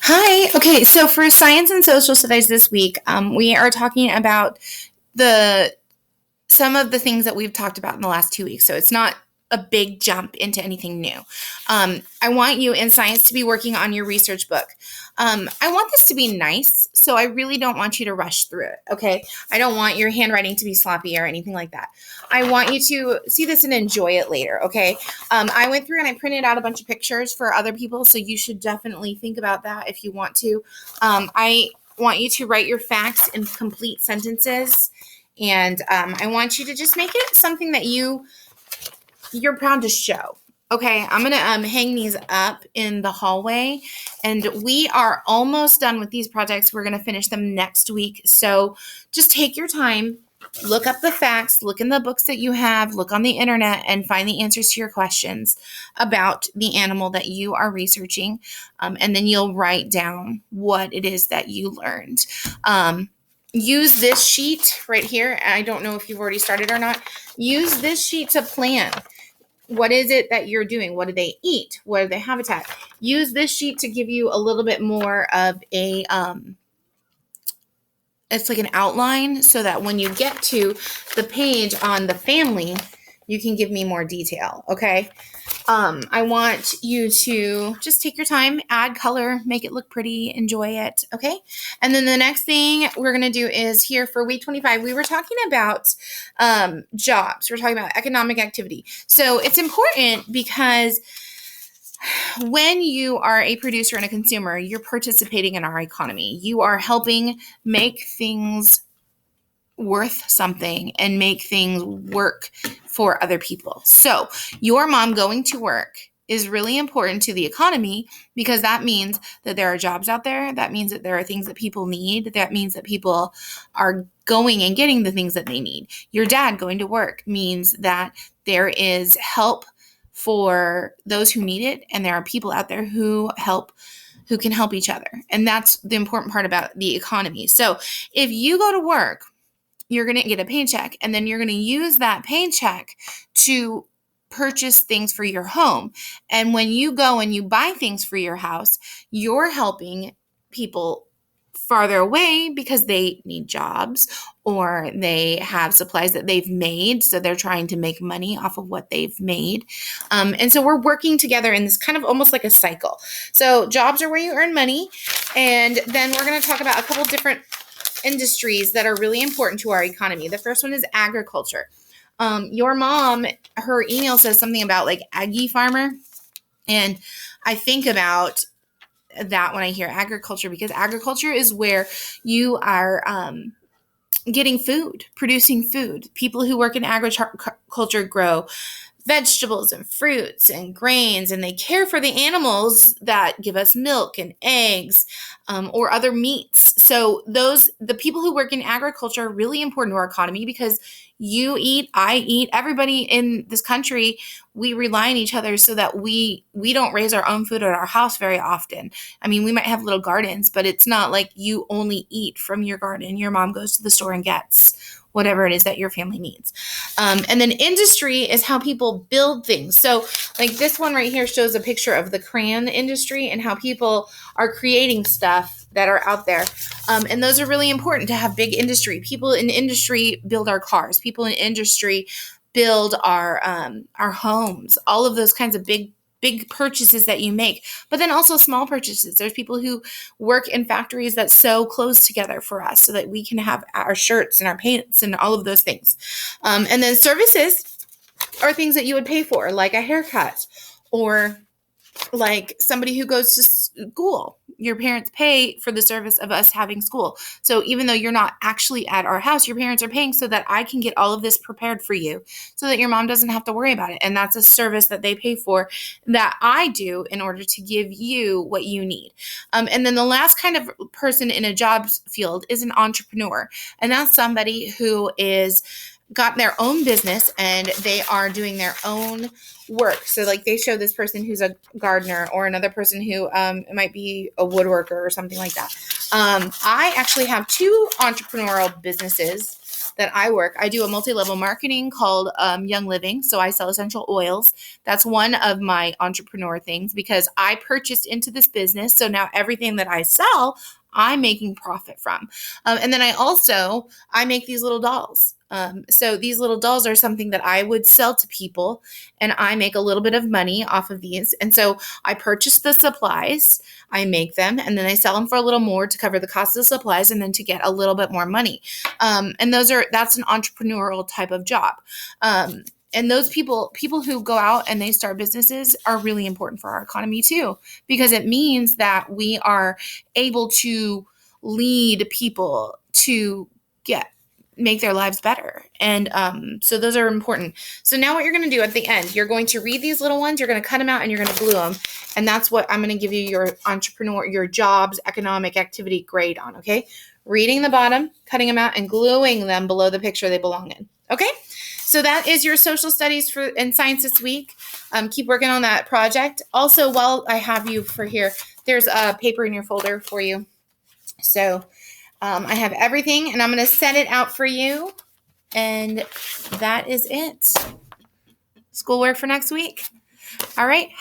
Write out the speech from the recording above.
Hi. Okay, so for science and social studies this week, we are talking about the some of the things that we've talked about in the last 2 weeks. So it's not a big jump into anything new. I want you in science to be working on your research book. I want this to be nice, so I really don't want you to rush through it. Okay, I don't want your handwriting to be sloppy or anything like that. I want you to see this and enjoy it later. Okay, I went through and I printed out a bunch of pictures for other people, so you should definitely think about that if you want to. I want you to write your facts in complete sentences, and I want you to just make it something that you're proud to show. Okay, I'm gonna hang these up in the hallway, and we are almost done with these projects. We're gonna finish them next week. So just take your time, look up the facts, look in the books that you have, look on the internet, and find the answers to your questions about the animal that you are researching. And then you'll write down what it is that you learned. Use this sheet right here. I don't know if you've already started or not. Use this sheet to plan. What is it that you're doing? What do they eat? What are their habitat? Use this sheet to give you a little bit more of a it's like an outline, so that when you get to the page on the family, you can give me more detail. Okay. I want you to just take your time, add color, make it look pretty, enjoy it. Okay. And then the next thing we're going to do is here for week 25, we were talking about jobs. We're talking about economic activity. So it's important because when you are a producer and a consumer, you're participating in our economy. You are helping make things worth something and make things work for other people. So your mom going to work is really important to the economy, because that means that there are jobs out there. That means that there are things that people need. That means that people are going and getting the things that they need. Your dad going to work means that there is help for those who need it, and there are people out there who can help each other. And that's the important part about the economy. So if you go to work, you're going to get a paycheck, and then you're going to use that paycheck to purchase things for your home. And when you go and you buy things for your house, you're helping people farther away because they need jobs, or they have supplies that they've made. So they're trying to make money off of what they've made. And so we're working together in this kind of almost like a cycle. So jobs are where you earn money. And then we're going to talk about a couple different industries that are really important to our economy. The first one is agriculture. Your mom, her email says something about like Aggie farmer. And I think about that when I hear agriculture, because agriculture is where you are getting food, producing food. People who work in agriculture grow vegetables and fruits and grains, and they care for the animals that give us milk and eggs, or other meats. So the people who work in agriculture are really important to our economy, because you eat, I eat, everybody in this country, we rely on each other, so that we don't raise our own food at our house very often. I mean, we might have little gardens, but it's not like you only eat from your garden. Your mom goes to the store and gets whatever it is that your family needs. And then industry is how people build things. So like this one right here shows a picture of the crayon industry and how people are creating stuff that are out there. And those are really important to have big industry. People in industry build our cars. People in industry build our homes, all of those kinds of big purchases that you make, but then also small purchases. There's people who work in factories that sew clothes together for us so that we can have our shirts and our pants and all of those things. And then services are things that you would pay for, like a haircut, or like somebody who goes to school. Your parents pay for the service of us having school. So even though you're not actually at our house, your parents are paying so that I can get all of this prepared for you, so that your mom doesn't have to worry about it. And that's a service that they pay for, that I do in order to give you what you need. And then the last kind of person in a jobs field is an entrepreneur. And that's somebody who is got their own business and they are doing their own work. So like they show this person who's a gardener, or another person who might be a woodworker or something like that. I actually have two entrepreneurial businesses. that I work. I do a multi-level marketing called Young Living. So I sell essential oils. That's one of my entrepreneur things because I purchased into this business. So now everything that I sell, I'm making profit from. And then I make these little dolls. So these little dolls are something that I would sell to people, and I make a little bit of money off of these. And so I purchase the supplies, I make them, and then I sell them for a little more to cover the cost of the supplies and then to get a little bit more money. And that's an entrepreneurial type of job. And those people who go out and they start businesses are really important for our economy too, because it means that we are able to lead people to make their lives better. And so those are important. So now what you're going to do at the end, you're going to read these little ones, you're going to cut them out, and you're going to glue them. And that's what I'm going to give you your jobs economic activity grade on, okay? Reading the bottom, cutting them out, and gluing them below the picture they belong in, okay? So that is your social studies and science this week. Keep working on that project. Also, while I have you for here, there's a paper in your folder for you. So I have everything, and I'm going to set it out for you. And that is it. Schoolwork for next week. All right.